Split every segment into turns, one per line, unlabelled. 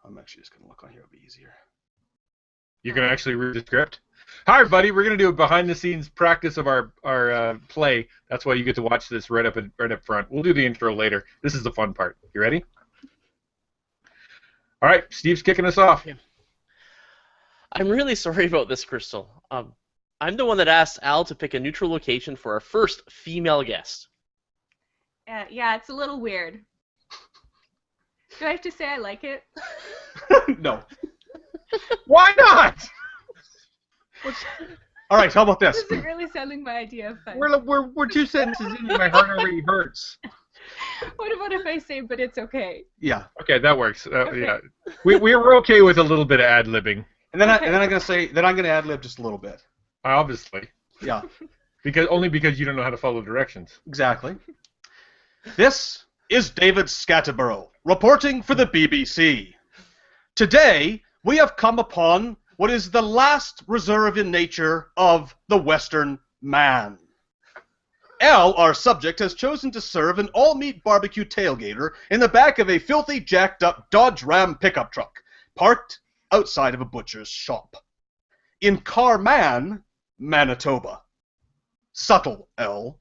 I'm actually just going to look on here. It'll be easier.
You can actually read the script. Hi, everybody. We're going to do a behind-the-scenes practice of our play. That's why you get to watch this right up front. We'll do the intro later. This is the fun part. You ready? All right. Steve's kicking us off.
Yeah. I'm really sorry about this, Christel. I'm the one that asked Al to pick a neutral location for our first female guest.
Yeah, it's a little weird. Do I have to say I like it?
No.
Why not?
All right, how about this?
This isn't really sounding my idea of fun.
We're 2 sentences in, and my heart already hurts.
What about if I say, but it's okay?
Yeah.
Okay, that works.
Okay.
Yeah, we're okay with a little bit of ad-libbing.
And then I'm going to ad-lib just a little bit.
Obviously.
Yeah.
Only because you don't know how to follow directions.
Exactly. This is David Scatterborough, reporting for the BBC. Today, we have come upon what is the last reserve in nature of the Western man. Al, our subject, has chosen to serve an all-meat barbecue tailgater in the back of a filthy, jacked-up Dodge Ram pickup truck, parked outside of a butcher's shop. In Carman, Manitoba. Subtle, Al.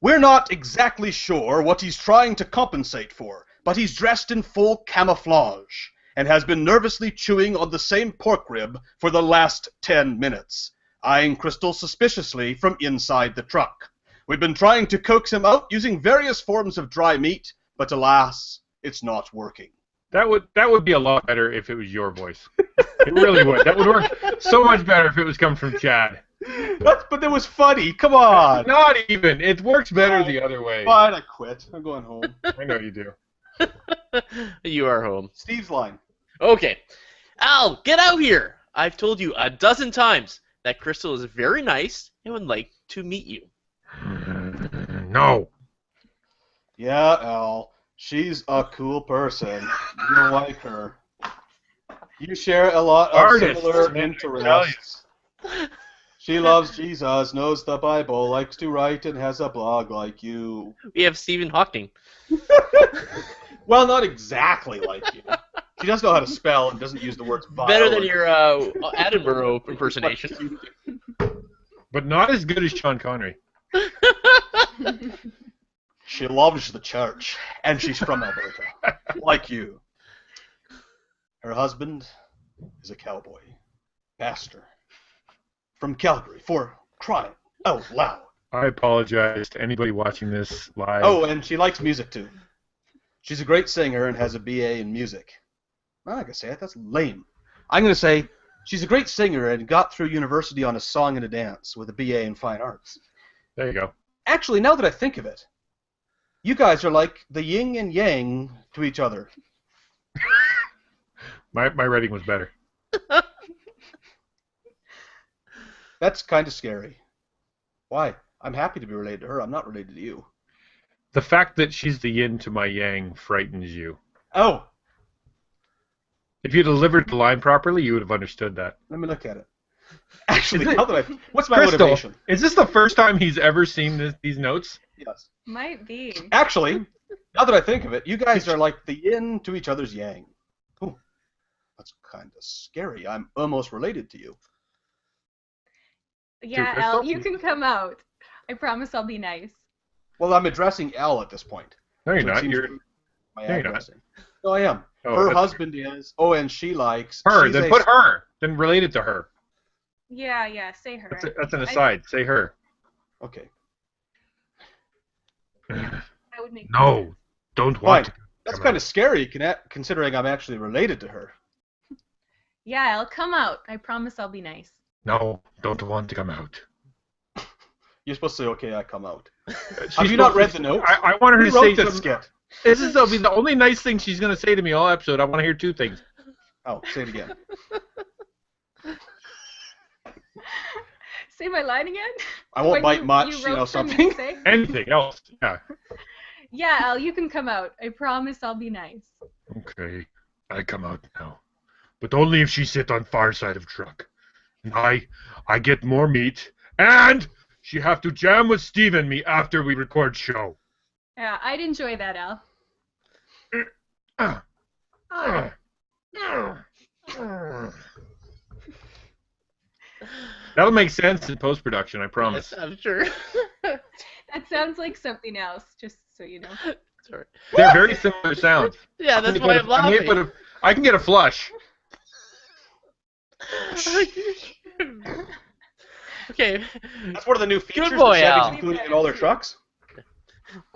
We're not exactly sure what he's trying to compensate for, but he's dressed in full camouflage and has been nervously chewing on the same pork rib for the last 10 minutes, eyeing Christel suspiciously from inside the truck. We've been trying to coax him out using various forms of dry meat, but alas, it's not working.
That would be a lot better if it was your voice. It really would. That would work so much better if it was coming from Chad.
But that was funny. Come on.
Not even. It works better the other way.
Fine, I quit. I'm going home.
I know you do.
You are home.
Steve's line.
Okay. Al, get out here! I've told you a dozen times that Christel is very nice and would like to meet you.
No.
Yeah, Al. She's a cool person. You like her. You share a lot of similar interests. She loves Jesus, knows the Bible, likes to write, and has a blog like you.
We have Stephen Hawking.
Well, not exactly like you. She does know how to spell and doesn't use the words vile.
Better than your Edinburgh impersonation.
But not as good as Sean Connery.
She loves the church, and she's from Alberta, like you. Her husband is a cowboy, pastor, from Calgary, for crying out loud.
I apologize to anybody watching this live.
Oh, and she likes music too. She's a great singer and has a BA in music. I'm not going to say it, that's lame. I'm going to say she's a great singer and got through university on a song and a dance with a BA in fine arts.
There you go.
Actually, now that I think of it, you guys are like the yin and yang to each other.
My writing was better.
That's kind of scary. Why? I'm happy to be related to her. I'm not related to you.
The fact that she's the yin to my yang frightens you.
Oh,
If you delivered the line properly, you would have understood that.
let me look at it. Actually,
Is it-
now that what's my
Christel,
motivation?
is this the first time he's ever seen these notes?
Yes.
Might be.
Actually, now that I think of it, you guys are like the yin to each other's yang. Ooh, that's kind of scary. I'm almost related to you.
Yeah,
Crystal?
Al, you can come out. I promise I'll be nice.
Well, I'm addressing Al at this point.
No, you're
So it
not.
seems
You're
to be my
No, you're not.
addressing. No, I am.
Oh,
Her
that's-
husband is. Oh, and she likes.
her.
she's
Then
a-
put her. Then relate it to her.
Yeah, say her.
That's an aside. Say her.
Okay.
That would make
No, don't want
Fine.
to.
That's
Come
kind
on.
of scary, considering I'm actually related to her.
Yeah, I'll come out. I promise I'll be nice.
No, don't want to come out.
You're supposed to say, "Okay, I come out."
She's
Have you not
supposed
read
to-
the notes?
I want her
Who
to
wrote
say
this
something.
skit?
This is the only nice thing she's going to say to me all episode. I want to hear two things.
Oh, say it again.
Say my line again?
I won't
When
bite much,
you
you know
wrote for me to
something.
say?
Anything else? Yeah.
Yeah, Al, you can come out. I promise I'll be nice.
Okay, I come out now, but only if she sit on far side of truck. And I get more meat, and she have to jam with Steve and me after we record show.
Yeah, I'd enjoy that, Al.
Uh, uh. That'll make sense in post-production, I promise.
Yes, I'm sure.
That sounds like something else, just so you know.
Sorry.
They're very similar sounds.
Yeah, that's why I'm laughing.
I can get a flush.
Okay.
That's one of the new features
Good boy,
that Chevy's
Al.
including in all their trucks.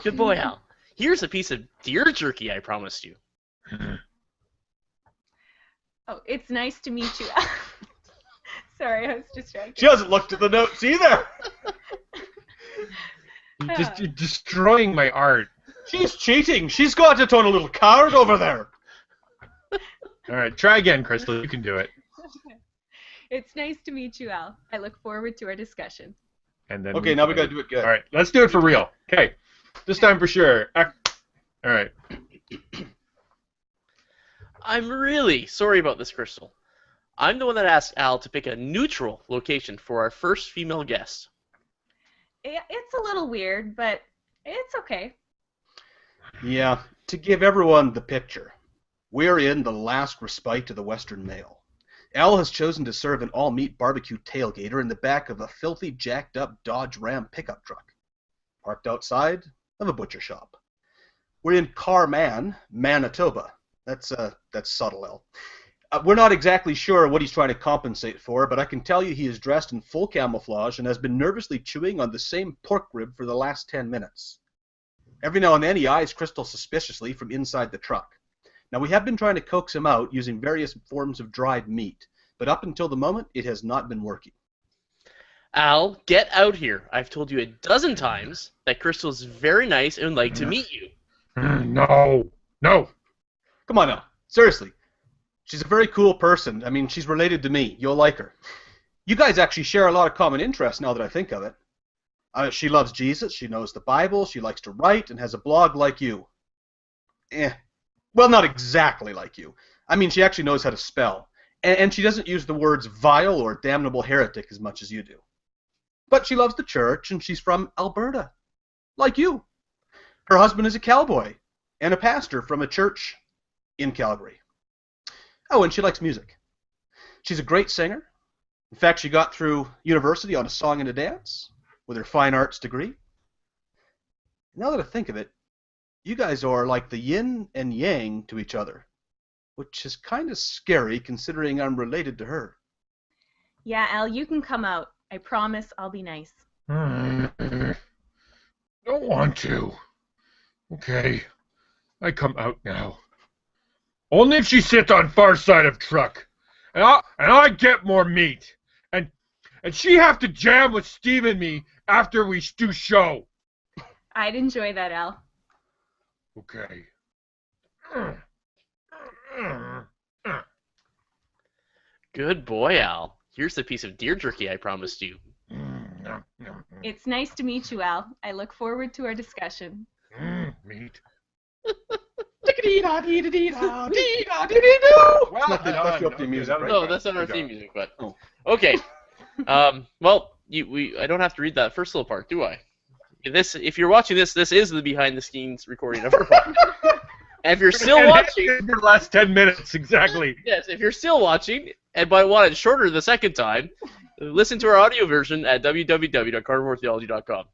Good boy, Al. Here's a piece of deer jerky I promised you.
Oh, it's nice to meet you. Sorry, I was distracted.
She hasn't looked at the notes either.
You're destroying my art.
She's cheating. She's got it on a little card over there.
All right, try again, Crystal. You can do it.
It's nice to meet you, Al. I look forward to our discussion.
And then
Okay, now we gotta do it good.
All right, let's do it for real. Okay, this time for sure. All right.
I'm really sorry about this, Crystal. I'm the one that asked Al to pick a neutral location for our first female guest.
It's a little weird, but it's okay.
Yeah, to give everyone the picture, we're in the last respite of the Western Mail. Al has chosen to serve an all-meat barbecue tailgater in the back of a filthy, jacked-up Dodge Ram pickup truck, parked outside of a butcher shop. We're in Carman, Manitoba. That's subtle, Al. We're not exactly sure what he's trying to compensate for, but I can tell you he is dressed in full camouflage and has been nervously chewing on the same pork rib for the last 10 minutes. Every now and then he eyes Crystal suspiciously from inside the truck. Now, we have been trying to coax him out using various forms of dried meat, but up until the moment, it has not been working.
Al, get out here. I've told you a dozen times that Crystal's very nice and would like to meet you.
No.
Come on now, seriously. She's a very cool person. I mean, she's related to me. You'll like her. You guys actually share a lot of common interests now that I think of it. She loves Jesus, she knows the Bible, she likes to write, and has a blog like you. Well, not exactly like you. I mean, she actually knows how to spell. And she doesn't use the words vile or damnable heretic as much as you do. But she loves the church, and she's from Alberta. Like you. Her husband is a cowboy and a pastor from a church in Calgary. Oh, and she likes music. She's a great singer. In fact, she got through university on a song and a dance with her fine arts degree. Now that I think of it, you guys are like the yin and yang to each other, which is kind of scary considering I'm related to her.
Yeah, Al, you can come out. I promise I'll be nice.
Don't want to. Okay, I come out now. Only if she sits on far side of truck, and I get more meat, and she have to jam with Steve and me after we do show.
I'd enjoy that, Al.
Okay.
Good boy, Al. Here's the piece of deer jerky I promised you.
It's nice to meet you, Al. I look forward to our discussion.
Meat.
Well, that's your theme music, right?
No, that's not our theme music, but okay. Well, I don't have to read that first little part, do I? If you're watching this is the behind-the-scenes recording of our podcast. And if you're still watching,
for the last 10 minutes exactly.
Yes, if you're still watching and might want it shorter the second time, listen to our audio version at www.carnivoretheology.com.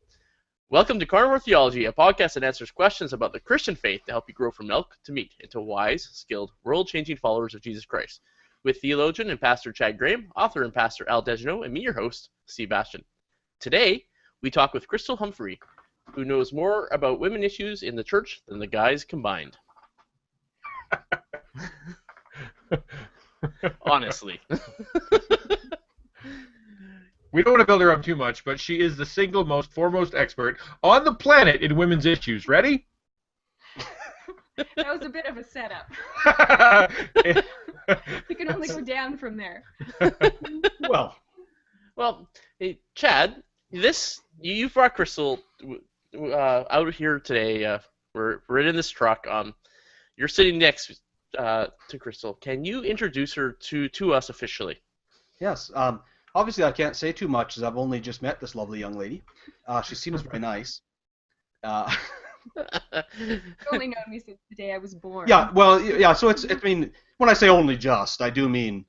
Welcome to Carnivore Theology, a podcast that answers questions about the Christian faith to help you grow from milk to meat into wise, skilled, world-changing followers of Jesus Christ. With theologian and pastor Chad Graham, author and pastor Al Degeneau, and me, your host, Steve Bastian. Today, we talk with Christel Humfrey, who knows more about women issues in the church than the guys combined. Honestly.
We don't want to build her up too much, but she is the single most foremost expert on the planet in women's issues. Ready?
That was a bit of a setup. You can only go down from there.
Well, hey, Chad, you brought Crystal out here today. We're in this truck. You're sitting next to Crystal. Can you introduce her to us officially?
Yes. Obviously, I can't say too much as I've only just met this lovely young lady. She seems very nice.
You've only known me since the day I was born.
Yeah, well, yeah, so I mean, when I say only just, I do mean,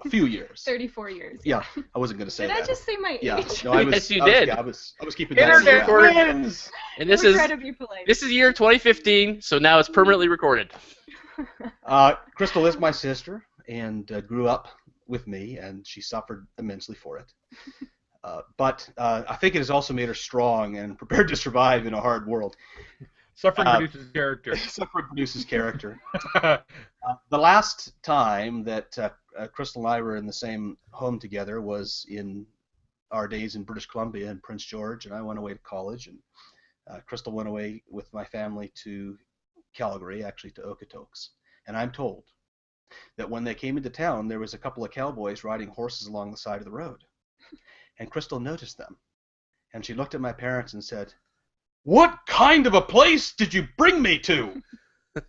a few years.
34 years.
Yeah, I wasn't going to say
Did
that.
I just say my
Yeah,
age?
no, I was.
Yes, you
I was,
did.
yeah, I was keeping that.
Internet
secret.
wins!
And this
I
is
try to be polite.
this is year 2015, so now it's permanently recorded.
Christel is my sister and grew up with me, and she suffered immensely for it. But I think it has also made her strong and prepared to survive in a hard world.
Suffering produces character.
Suffering produces character. The last time that Christel and I were in the same home together was in our days in British Columbia and Prince George, and I went away to college, and Christel went away with my family to Calgary, actually to Okotoks. And I'm told that when they came into town, there was a couple of cowboys riding horses along the side of the road. And Christel noticed them. And she looked at my parents and said, "What kind of a place did you bring me to?"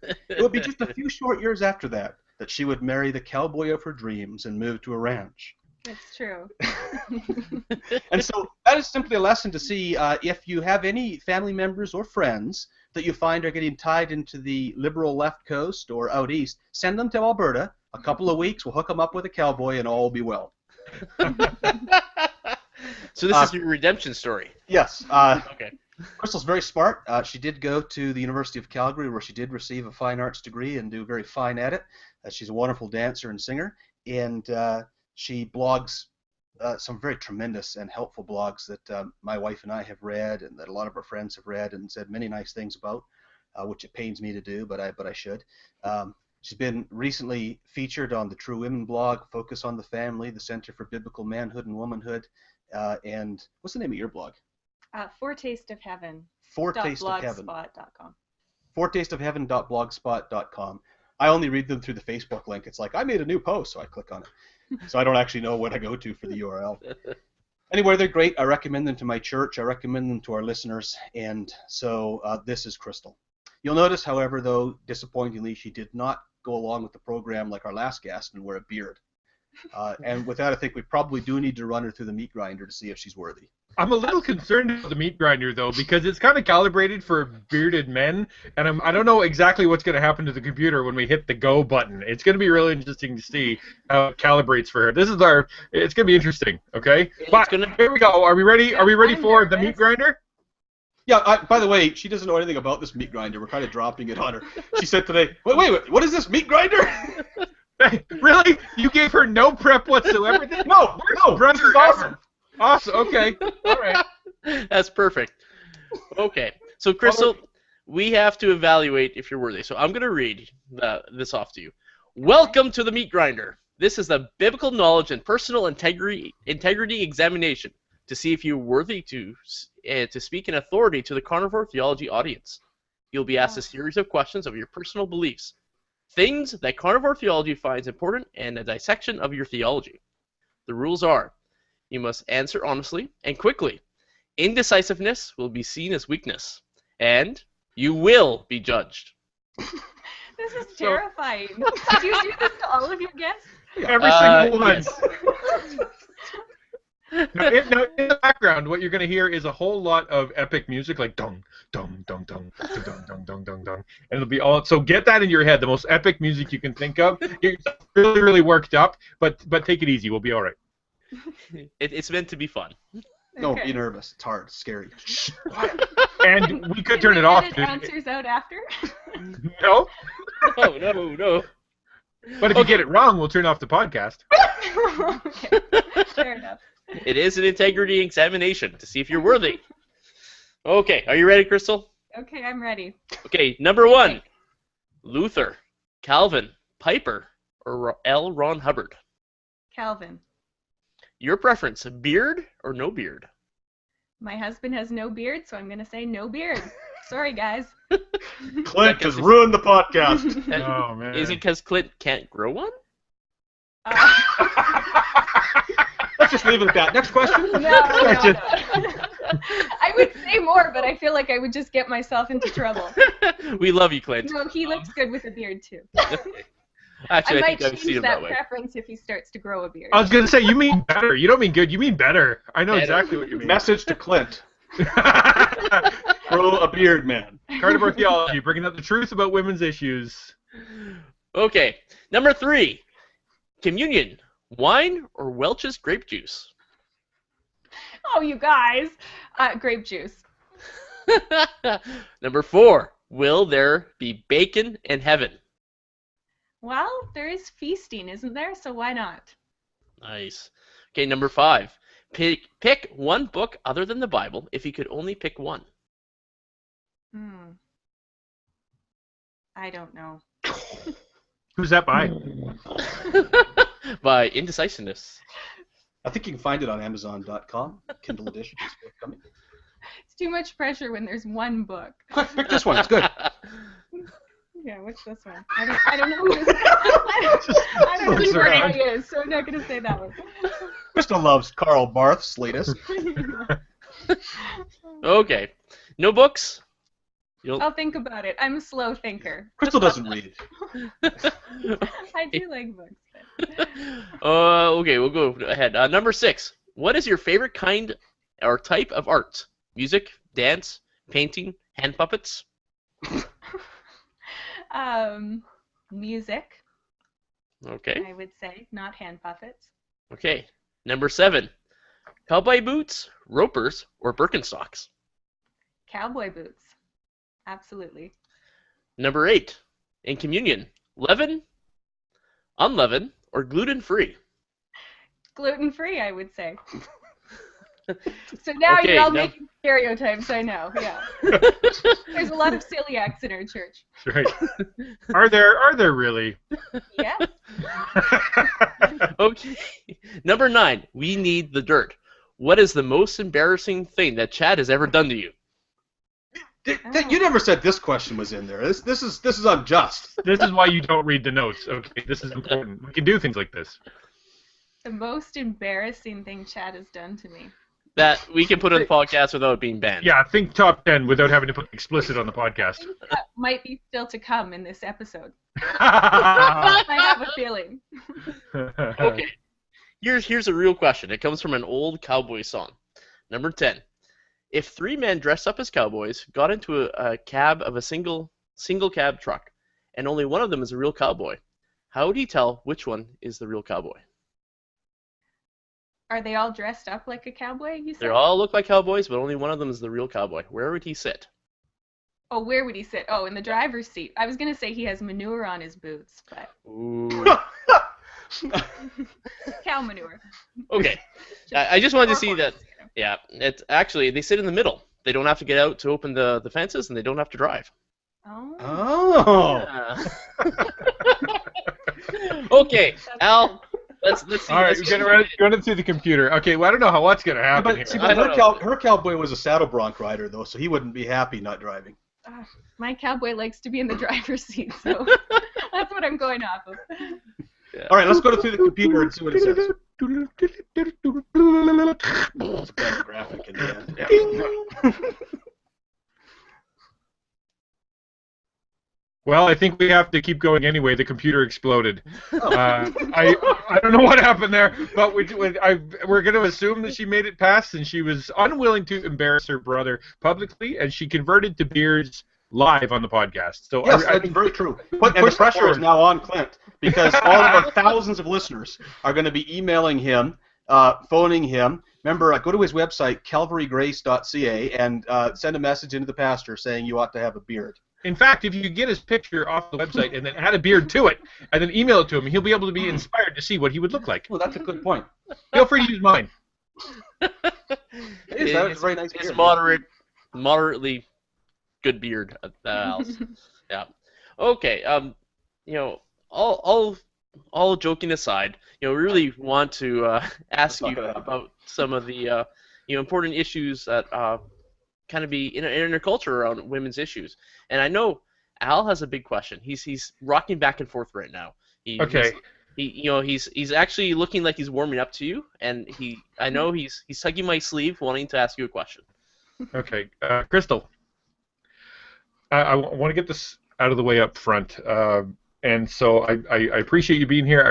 It would be just a few short years after that she would marry the cowboy of her dreams and move to a ranch.
That's true.
And so that is simply a lesson to see if you have any family members or friends that you find are getting tied into the liberal left coast or out east, send them to Alberta. A couple of weeks, we'll hook them up with a cowboy and all will be well.
So this is your redemption story.
Yes.
Okay.
Christel's very smart. She did go to the University of Calgary, where she did receive a fine arts degree and do very fine at it. She's a wonderful dancer and singer, and she blogs some very tremendous and helpful blogs that my wife and I have read, and that a lot of our friends have read and said many nice things about, which it pains me to do, but I should. She's been recently featured on the True Women blog, Focus on the Family, the Center for Biblical Manhood and Womanhood, and what's the name of your blog?
Foretaste of Heaven.
Foretaste of Heaven.
Blogspot.com.
Foretasteofheaven.blogspot.com. I only read them through the Facebook link. It's like, I made a new post, so I click on it. So I don't actually know what I go to for the URL. Anyway, they're great. I recommend them to my church. I recommend them to our listeners. And so this is Christel. You'll notice, however, though, disappointingly, she did not go along with the program like our last guest and wear a beard. And with that, I think we probably do need to run her through the meat grinder to see if she's worthy.
I'm a little concerned about the meat grinder, though, because it's kind of calibrated for bearded men, and I don't know exactly what's going to happen to the computer when we hit the go button. It's going to be really interesting to see how it calibrates for her. It's going to be interesting, okay? But here we go. Are we ready? Are we ready for the meat grinder?
Yeah, by the way, she doesn't know anything about this meat grinder. We're kind of dropping it on her. She said today, wait, what is this meat grinder?
Really? You gave her no prep whatsoever?
No,
This is awesome. Awesome. Okay. All right.
That's perfect. Okay. So, Christel, we have to evaluate if you're worthy. So I'm going to read this off to you. Welcome to the meat grinder. This is the biblical knowledge and personal integrity examination to see if you're worthy to speak in authority to the Carnivore Theology audience. You'll be asked a series of questions of your personal beliefs, things that Carnivore Theology finds important, and a dissection of your theology. The rules are: you must answer honestly and quickly. Indecisiveness will be seen as weakness, and you will be judged.
This is terrifying. Do you do this to all of your guests?
Every single one.
Yes.
Now, in the background, what you're going to hear is a whole lot of epic music, like dong, dong, dong, dong, dong, dong, dong, dong, dong, and it'll be all. So get that in your head, the most epic music you can think of. You're really, really worked up, but take it easy. We'll be all right.
It's meant to be fun.
Don't be nervous. It's hard. It's scary.
And we could turn it off.
Edit answers out after.
No.
No.
But if you get it wrong, we'll turn off the podcast.
Okay. Fair enough.
It is an integrity examination to see if you're worthy. Okay, are you ready, Christel?
Okay, I'm ready.
Okay, number 1. Luther, Calvin, Piper, or L. Ron Hubbard?
Calvin.
Your preference, beard or no beard?
My husband has no beard, so I'm going to say no beard. Sorry, guys.
Clint has ruined the podcast.
Oh, man.
Is it because Clint can't grow one?
Let's just leave it at that. Next question.
No. I would say more, but I feel like I would just get myself into trouble.
We love you, Clint.
No, he looks good with a beard, too.
Actually,
I
I
might
think I've seen
change
him
that
that way.
preference if he starts to grow a beard.
I was going to say, you mean better. You don't mean good. You mean better. I know
Better.
exactly what you mean.
Message to Clint. Grow a beard, man.
Carnivore Theology, bringing up the truth about women's issues.
Okay, number 3. Communion. Wine or Welch's grape juice?
Oh, you guys. Grape juice.
Number 4. Will there be bacon in heaven?
Well, there is feasting, isn't there? So why not?
Nice. Okay, number 5. Pick one book other than the Bible if you could only pick one.
I don't know.
Who's that by?
By indecisiveness.
I think you can find it on Amazon.com. Kindle edition. It's forthcoming.
It's too much pressure when there's one book.
Quick, pick this one. It's good.
Yeah, what's this one? I don't know who this is. I don't know who Renee is, so I'm not going to say that one.
Crystal loves Karl Barth's latest.
Okay. No books?
I'll think about it. I'm a slow thinker.
Crystal doesn't read.
I do like books.
Okay, we'll go ahead. Number 6. What is your favorite kind or type of art? Music, dance, painting, hand puppets?
Music,
Okay.
I would say, not hand puppets.
Okay. Number 7. Cowboy boots, ropers, or Birkenstocks?
Cowboy boots. Absolutely.
Number 8. In communion, leaven, unleavened, or gluten-free?
Gluten-free, I would say. So now
Okay,
you're all
now-
making stereotypes, I know, yeah. There's a lot of celiacs in our church.
Right. Are there really?
Yeah?
Okay. Number 9. We need the dirt. What is the most embarrassing thing that Chad has ever done to you?
You never said this question was in there. This is unjust.
This is why you don't read the notes. Okay, this is important. We can do things like this.
The most embarrassing thing Chad has done to me.
That we can put on the podcast without it being banned.
Yeah, think top 10 without having to put explicit on the podcast.
That might be still to come in this episode. I have a feeling.
Okay. Here's a real question. It comes from an old cowboy song. Number 10. If 3 men dressed up as cowboys got into a cab of a single cab truck, and only one of them is a real cowboy, how would he tell which one is the real cowboy?
Are they all dressed up like a cowboy, you said?
They all look like cowboys, but only one of them is the real cowboy. Where would he sit?
Oh, where would he sit? Oh, in the driver's seat. I was going to say he has manure on his boots, but
Ooh.
cow manure.
Okay. I just wanted to see
Or
that.
horse, you know.
Yeah, it's actually they sit in the middle. They don't have to get out to open the fences, and they don't have to drive.
Oh.
Oh.
Yeah. Okay, Al. Let's see.
All right,
let's
we're gonna run it through the computer. Okay, well I don't know what's gonna happen here.
I don't know.
Her cowboy was a saddle bronc rider, though, so he wouldn't be happy not driving.
My cowboy likes to be in the driver's seat, so that's what I'm going off of.
Yeah.
All right, let's go through the computer and see what it says. It's a bad graphic in the end. Yeah.
Well, I think we have to keep going anyway. The computer exploded.
Oh.
I don't know what happened there, but we're going to assume that she made it past, and she was unwilling to embarrass her brother publicly, and she converted to beers live on the podcast. So
Yes,
I
that's very true. And the pressure is now on Clint because all of our thousands of listeners are going to be emailing him, phoning him. Remember, go to his website, calvarygrace.ca, and send a message into the pastor saying you ought to have a beard.
In fact, if you get his picture off the website and then add a beard to it, and then email it to him, he'll be able to be inspired to see what he would look like.
Well, that's a good point.
Feel free to use mine.
It is. That was a very nice
It's
beard.
moderately good beard. Al's. Yeah. Okay. You know, all joking aside, you know, we really want to ask
not
you
gonna happen.
about some of the important issues that kind of be in our culture around women's issues. And I know Al has a big question. He's rocking back and forth right now.
Okay.
He's actually looking like he's warming up to you, and I know he's tugging my sleeve, wanting to ask you a question.
Okay, Crystal. I want to get this out of the way up front, and so I appreciate you being here.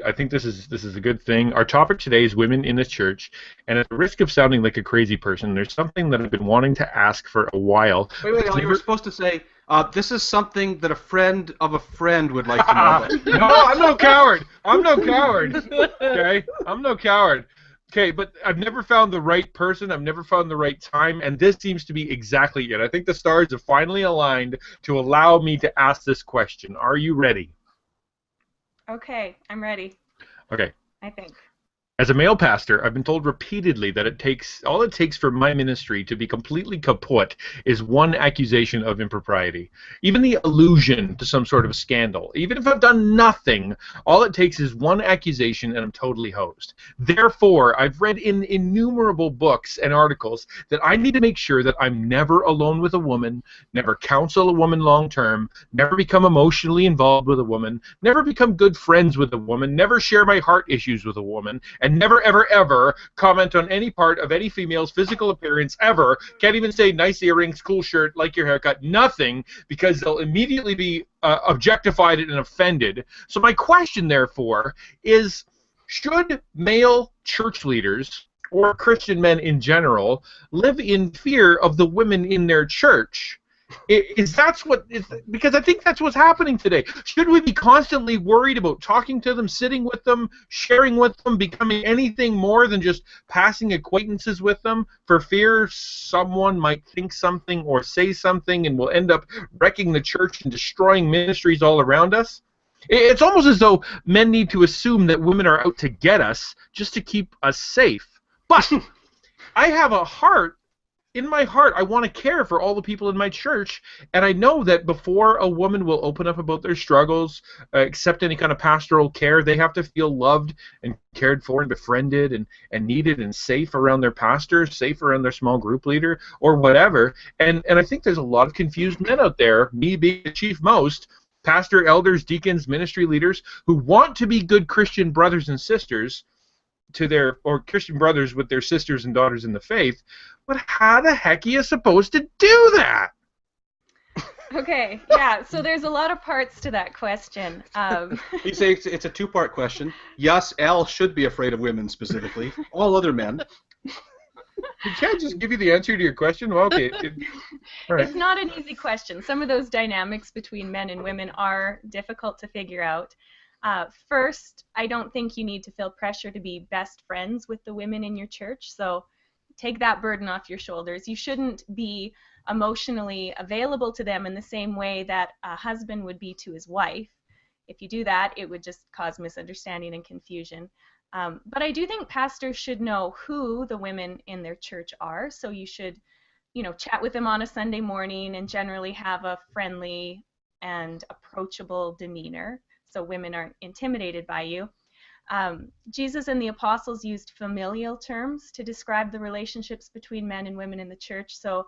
I think this is a good thing. Our topic today is women in the church, and at the risk of sounding like a crazy person, there's something that I've been wanting to ask for a while.
Wait, you were supposed to say This is something that a friend of a friend would like to know about.
No, I'm no coward. I'm no coward. Okay? I'm no coward. Okay, but I've never found the right person. I've never found the right time, and this seems to be exactly it. I think the stars have finally aligned to allow me to ask this question. Are you ready?
Okay, I'm ready.
Okay.
I think.
As a male pastor, I've been told repeatedly that all it takes for my ministry to be completely kaput is one accusation of impropriety. Even the allusion to some sort of a scandal. Even if I've done nothing, all it takes is one accusation and I'm totally hosed. Therefore, I've read in innumerable books and articles that I need to make sure that I'm never alone with a woman, never counsel a woman long term, never become emotionally involved with a woman, never become good friends with a woman, never share my heart issues with a woman, and never, ever, ever comment on any part of any female's physical appearance ever. Can't even say nice earrings, cool shirt, like your haircut, nothing, because they'll immediately be objectified and offended. So my question, therefore, is should male church leaders or Christian men in general live in fear of the women in their church? Because I think that's what's happening today. Should we be constantly worried about talking to them, sitting with them, sharing with them, becoming anything more than just passing acquaintances with them for fear someone might think something or say something and will end up wrecking the church and destroying ministries all around us? It's almost as though men need to assume that women are out to get us just to keep us safe. But I have a heart. In my heart, I want to care for all the people in my church, and I know that before a woman will open up about their struggles, accept any kind of pastoral care, they have to feel loved and cared for and befriended and needed and safe around their pastor, safe around their small group leader, or whatever. And I think there's a lot of confused men out there, me being the chief most, pastor, elders, deacons, ministry leaders, who want to be good Christian brothers and sisters, or Christian brothers with their sisters and daughters in the faith, but how the heck are you supposed to do that?
Okay, yeah, so there's a lot of parts to that question.
You say it's a two-part question. Yes, Al should be afraid of women specifically. All other men.
Can't I just give you the answer to your question? Well, okay. All right.
It's not an easy question. Some of those dynamics between men and women are difficult to figure out. First, I don't think you need to feel pressure to be best friends with the women in your church, so take that burden off your shoulders. You shouldn't be emotionally available to them in the same way that a husband would be to his wife. If you do that, it would just cause misunderstanding and confusion. But I do think pastors should know who the women in their church are, so you should, chat with them on a Sunday morning and generally have a friendly and approachable demeanor, so women aren't intimidated by you. Jesus and the apostles used familial terms to describe the relationships between men and women in the church. So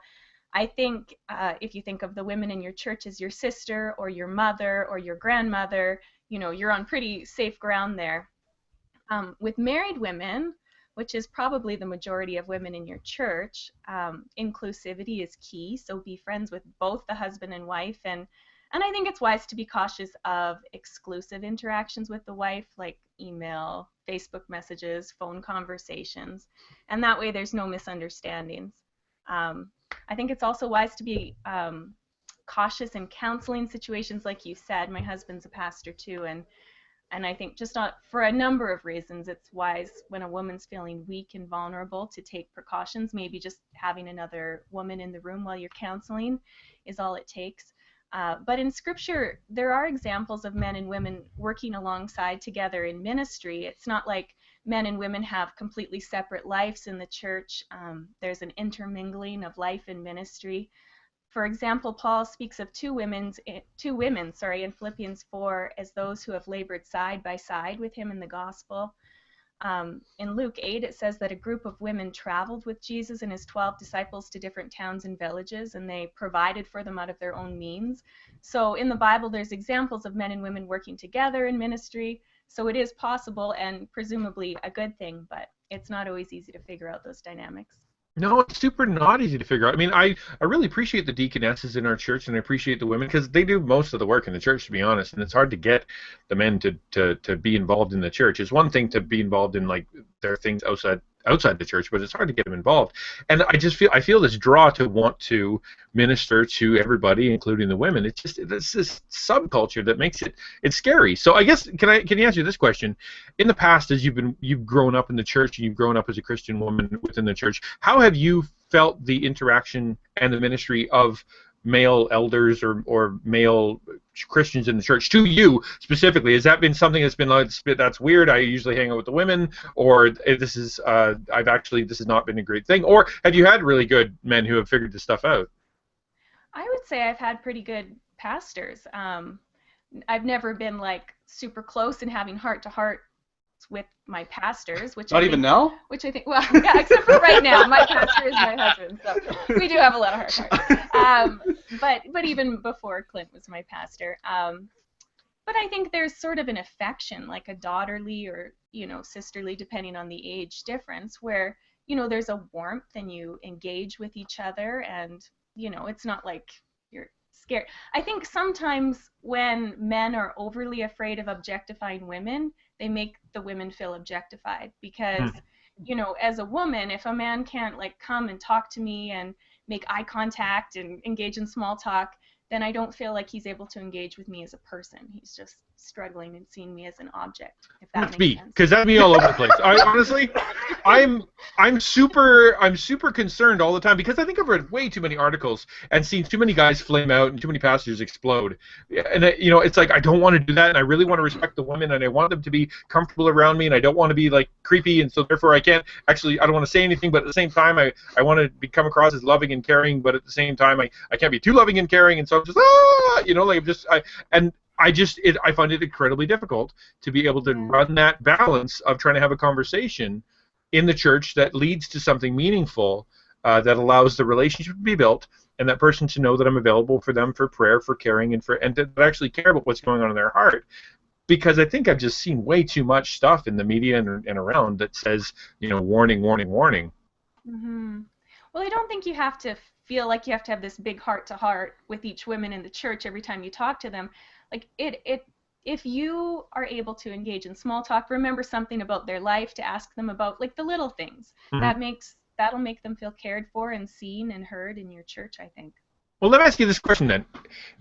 I think if you think of the women in your church as your sister or your mother or your grandmother, you're on pretty safe ground there. With married women, which is probably the majority of women in your church, inclusivity is key. So be friends with both the husband and wife, and I think it's wise to be cautious of exclusive interactions with the wife, like email, Facebook messages, phone conversations, and that way there's no misunderstandings. I think it's also wise to be cautious in counseling situations, like you said. My husband's a pastor too, and I think just for a number of reasons, it's wise when a woman's feeling weak and vulnerable to take precautions. Maybe just having another woman in the room while you're counseling is all it takes. But in Scripture, there are examples of men and women working alongside together in ministry. It's not like men and women have completely separate lives in the church. There's an intermingling of life and ministry. For example, Paul speaks of two women, in Philippians 4 as those who have labored side by side with him in the gospel. In Luke 8, it says that a group of women traveled with Jesus and his 12 disciples to different towns and villages, and they provided for them out of their own means. So in the Bible, there's examples of men and women working together in ministry. So it is possible and presumably a good thing, but it's not always easy to figure out those dynamics.
No, it's super not easy to figure out. I mean, I really appreciate the deaconesses in our church, and I appreciate the women because they do most of the work in the church, to be honest. And it's hard to get the men to be involved in the church. It's one thing to be involved in like their things outside the church, but it's hard to get them involved. And I feel this draw to want to minister to everybody, including the women. It's this subculture that makes it's scary. So I guess can you answer this question? In the past, as you've grown up in the church and you've grown up as a Christian woman within the church, how have you felt the interaction and the ministry of male elders or male Christians in the church to you specifically? Has that been something that's been like, that's weird, I usually hang out with the women, or this is this has not been a great thing, or have you had really good men who have figured this stuff out?
I would say I've had pretty good pastors. I've never been like super close and having heart-to-heart with my pastors, which
not even now?
Which I think, well, yeah, except for right now, my pastor is my husband, so we do have a lot of heart-to-heart. But even before Clint was my pastor, but I think there's sort of an affection, like a daughterly or sisterly, depending on the age difference, where there's a warmth and you engage with each other, and it's not like you're scared. I think sometimes when men are overly afraid of objectifying women, they make the women feel objectified, because as a woman, if a man can't like come and talk to me and make eye contact and engage in small talk, then I don't feel like he's able to engage with me as a person. He's just struggling and seeing me as an object, if that
That's
makes
me,
sense.
because that'd be all over the place. Honestly, I'm super concerned all the time, because I think I've read way too many articles and seen too many guys flame out and too many pastors explode. And it's like I don't want to do that, and I really want to respect the women, and I want them to be comfortable around me, and I don't want to be like creepy, and so therefore I don't want to say anything, but at the same time I want to come across as loving and caring, but at the same time I can't be too loving and caring, and so I'm just I find it incredibly difficult to be able to run that balance of trying to have a conversation in the church that leads to something meaningful, that allows the relationship to be built, and that person to know that I'm available for them for prayer, for caring, and to actually care about what's going on in their heart. Because I think I've just seen way too much stuff in the media and around that says, warning, warning, warning.
Mm-hmm. Well, I don't think you have to feel like you have to have this big heart-to-heart with each woman in the church every time you talk to them. Like if you are able to engage in small talk, remember something about their life, to ask them about like the little things. That'll make them feel cared for and seen and heard in your church, I think.
Well, let me ask you this question then.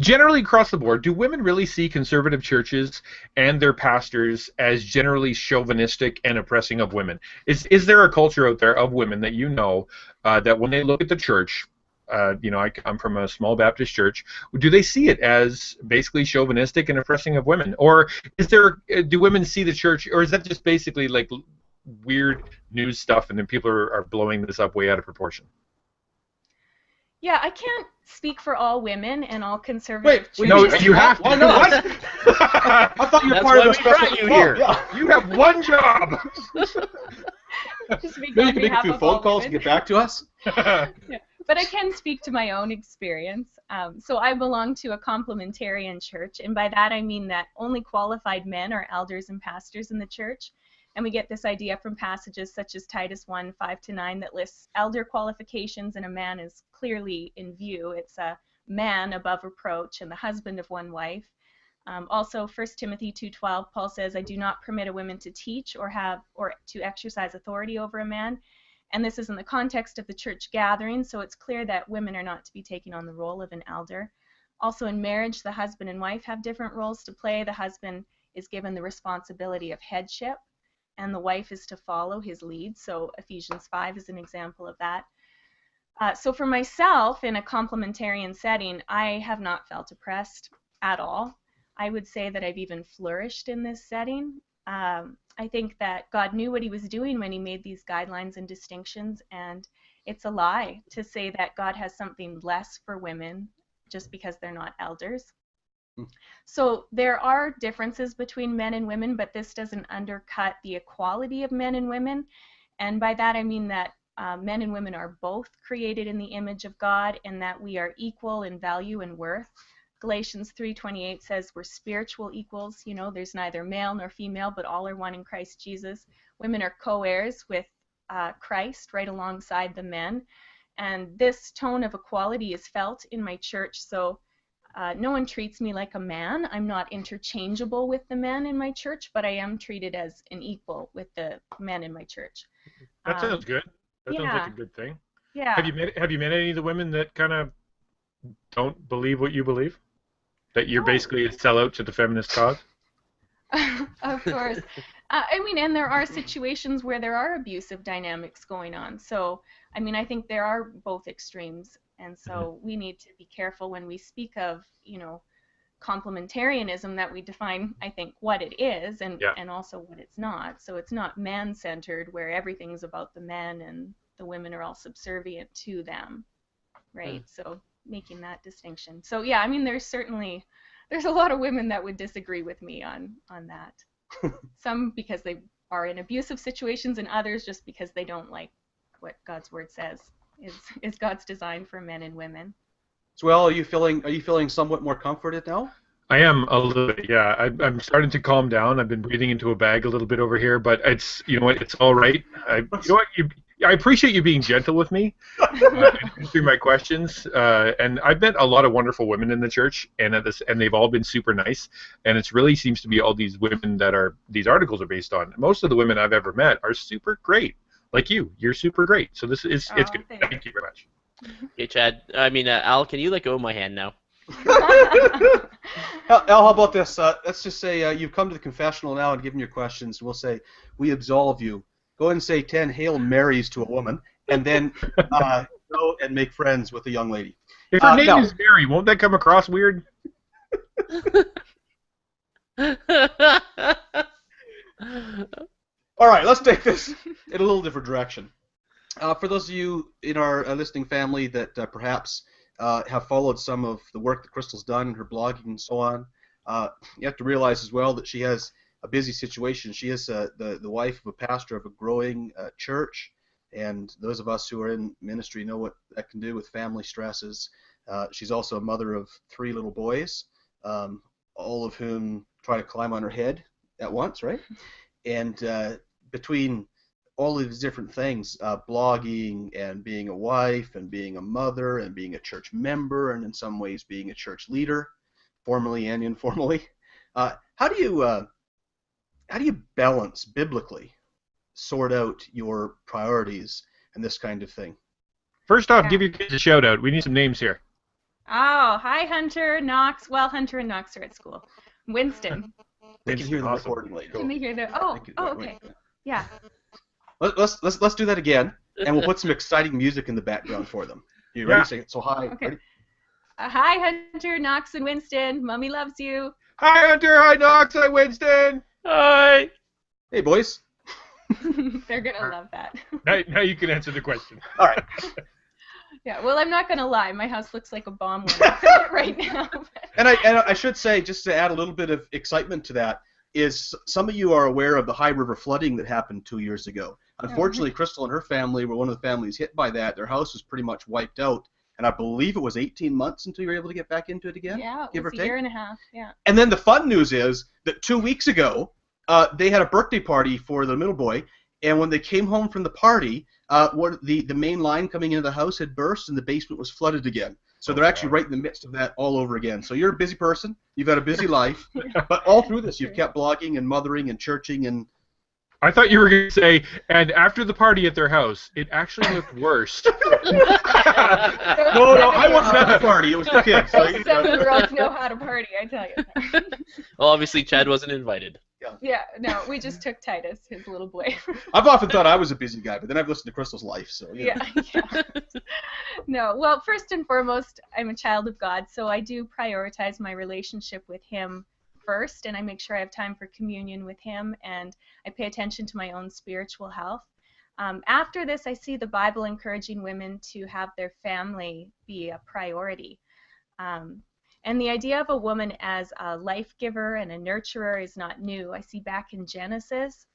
Generally across the board, do women really see conservative churches and their pastors as generally chauvinistic and oppressing of women? Is there a culture out there of women that that when they look at the church, I'm from a small Baptist church, do they see it as basically chauvinistic and oppressing of women? Or do women see the church, or is that just basically like weird news stuff and then people are blowing this up way out of proportion?
Yeah, I can't speak for all women and all conservative churches.
No, you have to.
Why not? I thought you were part of the special
you here.
Yeah.
You have one job.
Maybe you can make a few phone calls and get back to us.
Yeah. But I can speak to my own experience. So I belong to a complementarian church, and by that I mean that only qualified men are elders and pastors in the church. And we get this idea from passages such as Titus 1:5-9 that lists elder qualifications, and a man is clearly in view. It's a man above reproach and the husband of one wife. Also, 1 Timothy 2:12, Paul says, I do not permit a woman to teach or to exercise authority over a man. And this is in the context of the church gathering, so it's clear that women are not to be taking on the role of an elder. Also in marriage, the husband and wife have different roles to play. The husband is given the responsibility of headship, and the wife is to follow his lead. So Ephesians 5 is an example of that. So for myself, in a complementarian setting, I have not felt oppressed at all. I would say that I've even flourished in this setting. I think that God knew what he was doing when he made these guidelines and distinctions, and it's a lie to say that God has something less for women just because they're not elders. So there are differences between men and women, but this doesn't undercut the equality of men and women. And by that I mean that men and women are both created in the image of God, and that we are equal in value and worth. Galatians 3:28 says we're spiritual equals. There's neither male nor female, but all are one in Christ Jesus. Women are co-heirs with Christ right alongside the men. And this tone of equality is felt in my church. So no one treats me like a man. I'm not interchangeable with the men in my church, but I am treated as an equal with the men in my church.
That sounds good. That sounds like
yeah.
a good thing.
Yeah.
Have you met any of the women that kind of don't believe what you believe? That you're
Oh.
basically a sellout to the feminist cause?
Of course. I mean, and there are situations where there are abusive dynamics going on. So, I mean, I think there are both extremes. And so we need to be careful when we speak of, complementarianism, that we define, I think, what it is and,
Yeah.
and also what it's not. So it's not man-centered where everything's about the men and the women are all subservient to them, right? So making that distinction. So yeah, I mean, there's a lot of women that would disagree with me on that. Some because they are in abusive situations, and others just because they don't like what God's word says is God's design for men and women.
So, well, are you feeling somewhat more comforted now?
I am a little bit, yeah. I'm starting to calm down. I've been breathing into a bag a little bit over here, but it's, you know what, it's all right. I appreciate you being gentle with me and through my questions. And I've met a lot of wonderful women in the church, and they've all been super nice. And it really seems to be all these women that these articles are based on. Most of the women I've ever met are super great, like you. You're super great. So it's good.
Thanks.
Thank you very much.
Okay, Chad. I mean, Al, can you let go of my hand now?
Al, how about this? Let's just say you've come to the confessional now and given your questions. We'll say, we absolve you. Go ahead and say 10 Hail Marys to a woman, and then go and make friends with a young lady.
If her name
now-
is Mary, won't that come across weird?
All right, let's take this in a little different direction. For those of you in our listening family that perhaps have followed some of the work that Christel's done in her blogging and so on, you have to realize as well that she has a busy situation. She is the wife of a pastor of a growing church, and those of us who are in ministry know what that can do with family stresses. She's also a mother of 3 little boys, all of whom try to climb on her head at once, right? And between all of these different things, blogging and being a wife and being a mother and being a church member and in some ways being a church leader, formally and informally, how do you balance biblically, sort out your priorities and this kind of thing?
First off,
Yeah.
give your kids a shout out. We need some names here.
Oh, hi, Hunter, Knox. Well, Hunter and Knox are at school. Winston.
They can hear the
Awesome.
recording later.
Can they hear the? Oh,
Thank you.
oh,
Wait,
okay.
wait.
Yeah.
Let's do that again, and we'll put some exciting music in the background for them. You ready?
Yeah.
Say it. So hi.
Okay.
Ready?
Hi, Hunter, Knox, and Winston. Mommy loves you.
Hi, Hunter. Hi, Knox. Hi, Winston.
Hi.
Hey, boys.
They're gonna love that.
Now you can answer the question.
All right.
Yeah. Well, I'm not gonna lie. My house looks like a bomb when I say it right now.
And I should say, just to add a little bit of excitement to that, is some of you are aware of the High River flooding that happened 2 years ago. Unfortunately, Christel and her family were one of the families hit by that. Their house was pretty much wiped out, and I believe it was 18 months until you were able to get back into it again,
Yeah, it
give or
was a
take.
year and a half. Yeah.
And then the fun news is that 2 weeks ago, they had a birthday party for the middle boy, and when they came home from the party, the main line coming into the house had burst, and the basement was flooded again. So they're actually right in the midst of that all over again. So you're a busy person. You've got a busy life. But all through this, you've kept blogging and mothering and churching and...
I thought you were going to say, and after the party at their house, it actually looked worse.
No, I wasn't at the party. It was the kids. So
7-year-olds know how to party, I tell you.
Well, obviously, Chad wasn't invited.
Yeah, no, we just took Titus, his little boy.
I've often thought I was a busy guy, but then I've listened to Christel's life, so
Yeah. No, well, first and foremost, I'm a child of God, so I do prioritize my relationship with Him first, and I make sure I have time for communion with Him, and I pay attention to my own spiritual health. After this, I see the Bible encouraging women to have their family be a priority. And the idea of a woman as a life giver and a nurturer is not new. I see back in Genesis,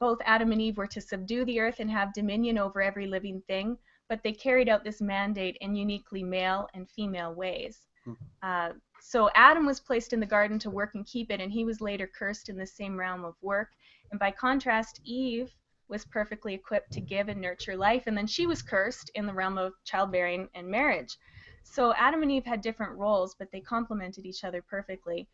both Adam and Eve were to subdue the earth and have dominion over every living thing, but they carried out this mandate in uniquely male and female ways. So Adam was placed in the garden to work and keep it, and he was later cursed in the same realm of work. And by contrast, Eve was perfectly equipped to give and nurture life, and then she was cursed in the realm of childbearing and marriage. So Adam and Eve had different roles, but they complemented each other perfectly.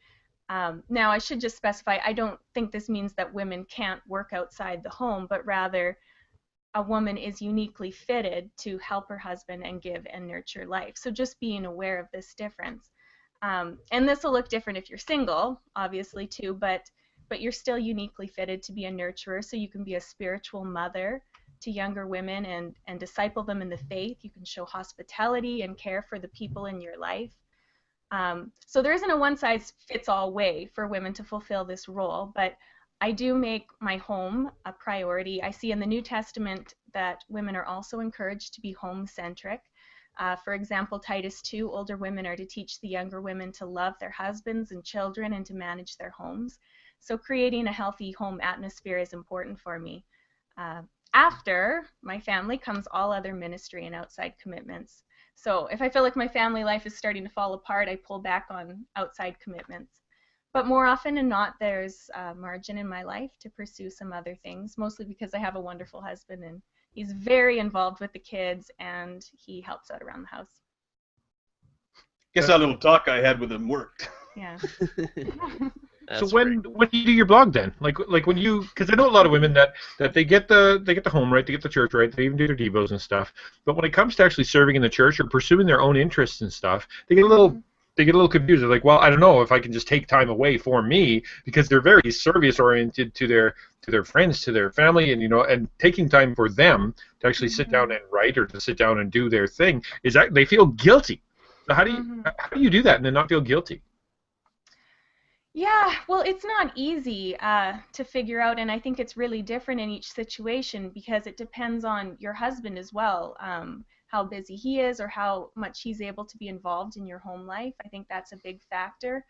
Now, I should just specify, I don't think this means that women can't work outside the home, but rather a woman is uniquely fitted to help her husband and give and nurture life. So just being aware of this difference. And this will look different if you're single, obviously, too, but you're still uniquely fitted to be a nurturer, so you can be a spiritual mother to younger women and disciple them in the faith. You can show hospitality and care for the people in your life. So there isn't a one-size-fits-all way for women to fulfill this role, but I do make my home a priority. I see in the New Testament that women are also encouraged to be home-centric. For example, Titus 2, older women are to teach the younger women to love their husbands and children and to manage their homes. So creating a healthy home atmosphere is important for me. After my family comes all other ministry and outside commitments. So if I feel like my family life is starting to fall apart, I pull back on outside commitments. But more often than not, there's margin in my life to pursue some other things, mostly because I have a wonderful husband and he's very involved with the kids and he helps out around the house.
Guess that little talk I had with him worked.
Yeah.
So when do you do your blog then? Like when you, because I know a lot of women that they get the home right, they get the church right, they even do their devos and stuff. But when it comes to actually serving in the church or pursuing their own interests and stuff, they get a little confused. They're like, well, I don't know if I can just take time away for me, because they're very service oriented to their friends, to their family, and and taking time for them to actually sit down and write or to sit down and do their thing is that they feel guilty. So how do you do that and then not feel guilty?
Yeah, well, it's not easy to figure out, and I think it's really different in each situation because it depends on your husband as well, how busy he is or how much he's able to be involved in your home life. I think that's a big factor.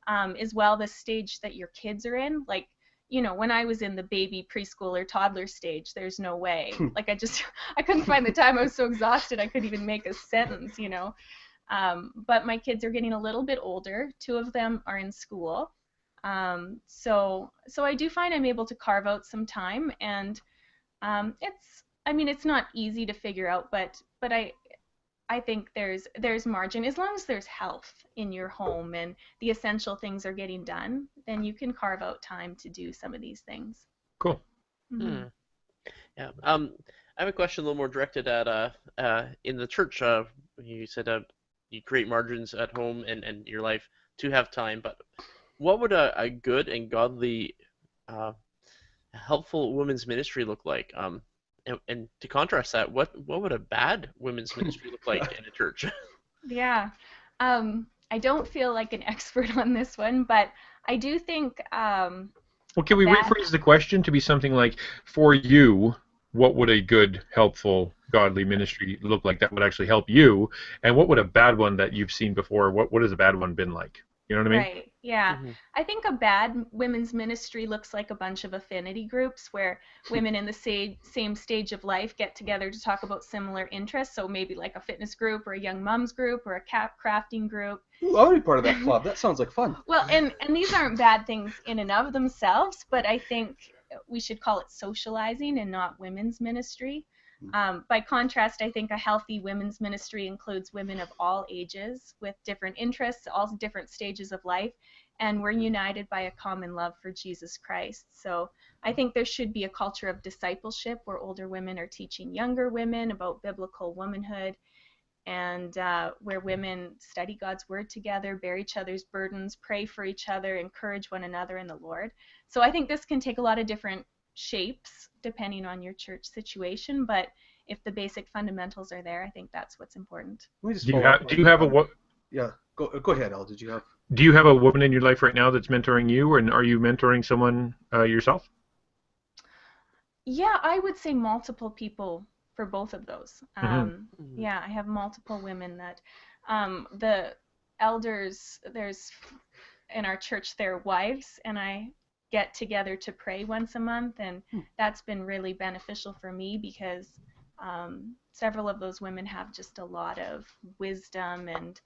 As well, the stage that your kids are in. Like, when I was in the baby, preschool, or toddler stage, there's no way. Like, I couldn't find the time. I was so exhausted I couldn't even make a sentence, But my kids are getting a little bit older. 2 of them are in school. So I do find I'm able to carve out some time, and it's not easy to figure out, but I think there's margin. As long as there's health in your home and the essential things are getting done, then you can carve out time to do some of these things.
Cool.
Yeah. I have a question a little more directed at in the church. You said you create margins at home and your life to have time, but what would a good and godly, helpful women's ministry look like? And to contrast that, what would a bad women's ministry look like in a church?
Yeah. I don't feel like an expert on this one, but I do think...
well, can we rephrase the question to be something like, for you, what would a good, helpful, godly ministry look like that would actually help you? And what would a bad one that you've seen before, what has a bad one been like? You know what I mean?
Right, yeah. Mm-hmm. I think a bad women's ministry looks like a bunch of affinity groups where women in the same stage of life get together to talk about similar interests. So maybe like a fitness group or a young moms group or a crafting group.
Ooh, I want to be part of that club. That sounds like fun.
Well, and these aren't bad things in and of themselves, but I think we should call it socializing and not women's ministry. By contrast, I think a healthy women's ministry includes women of all ages with different interests, all different stages of life, and we're united by a common love for Jesus Christ. So I think there should be a culture of discipleship where older women are teaching younger women about biblical womanhood, and where women study God's word together, bear each other's burdens, pray for each other, encourage one another in the Lord. So I think this can take a lot of different shapes depending on your church situation, but if the basic fundamentals are there, I think that's what's important.
Do you have a what?
Yeah, go ahead, Al.
Do you have a woman in your life right now that's mentoring you, and are you mentoring someone yourself?
Yeah, I would say multiple people for both of those. Yeah, I have multiple women that the elders in our church, their wives, and I get together to pray once a month, and that's been really beneficial for me because several of those women have just a lot of wisdom and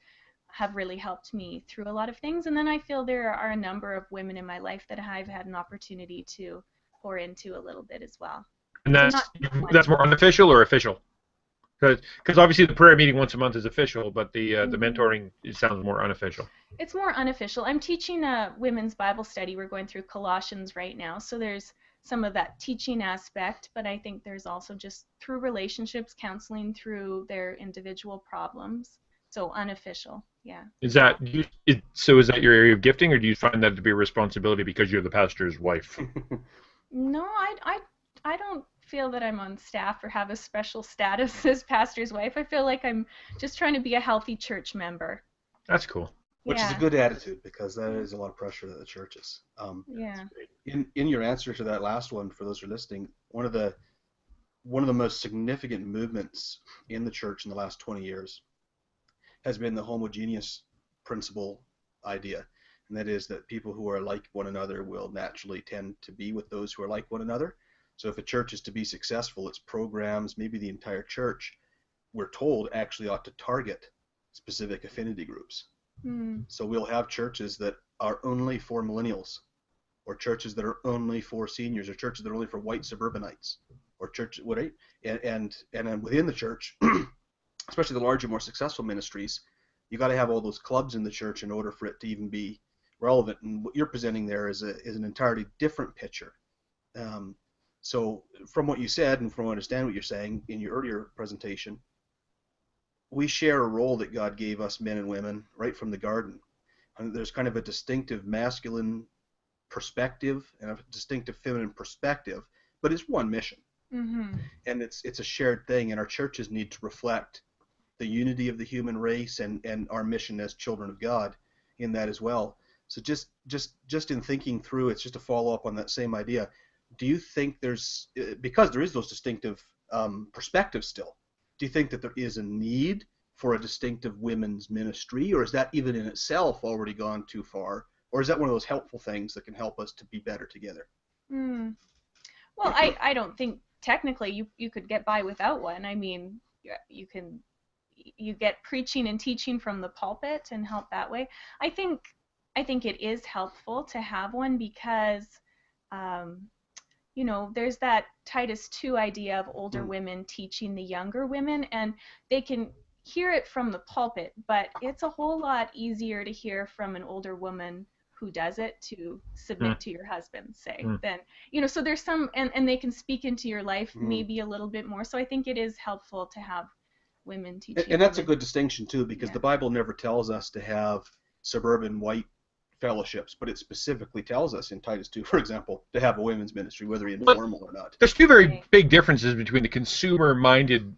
have really helped me through a lot of things. And then I feel there are a number of women in my life that I've had an opportunity to pour into a little bit as well.
And that's more unofficial or official? Because obviously the prayer meeting once a month is official, but the mentoring, it sounds more unofficial.
It's more unofficial. I'm teaching a women's Bible study. We're going through Colossians right now, so there's some of that teaching aspect, but I think there's also just through relationships, counseling through their individual problems. So unofficial, yeah.
Is that so? Is that your area of gifting, or do you find that to be a responsibility because you're the pastor's wife?
No, I don't feel that I'm on staff or have a special status as pastor's wife. I feel like I'm just trying to be a healthy church member.
That's cool.
Which is
Yeah.
a good attitude, because that is a lot of pressure that the church is.
Yeah.
In your answer to that last one, for those who are listening, one of the most significant movements in the church in the last 20 years has been the homogeneous principle idea, and that is that people who are like one another will naturally tend to be with those who are like one another. So if a church is to be successful, its programs, maybe the entire church, we're told, actually ought to target specific affinity groups. So we'll have churches that are only for millennials, or churches that are only for seniors, or churches that are only for white suburbanites, or church, and then within the church, especially the larger, more successful ministries, you got to have all those clubs in the church in order for it to even be relevant. And what you're presenting there is an entirely different picture. So from what you said, and from what I understand what you're saying in your earlier presentation, we share a role that God gave us, men and women, right from the garden. And there's kind of a distinctive masculine perspective and a distinctive feminine perspective, but it's one mission. And it's a shared thing, and our churches need to reflect the unity of the human race and our mission as children of God in that as well. So just in thinking through, it's just a follow-up on that same idea. Do you think there's, because there is those distinctive perspectives still, do you think that there is a need for a distinctive women's ministry, or is that even in itself already gone too far, or is that one of those helpful things that can help us to be better together?
Well, I don't think technically you could get by without one. I mean, you get preaching and teaching from the pulpit and help that way. I think it is helpful to have one because there's that Titus 2 idea of older women teaching the younger women, and they can hear it from the pulpit, but it's a whole lot easier to hear from an older woman who does it to submit to your husband, say, than, so there's some, and they can speak into your life maybe a little bit more. So I think it is helpful to have women teaching.
And that's a good distinction too, because the Bible never tells us to have suburban white fellowships, but it specifically tells us in Titus 2, for example, to have a women's ministry, whether informal or not.
There's two very big differences between the consumer-minded,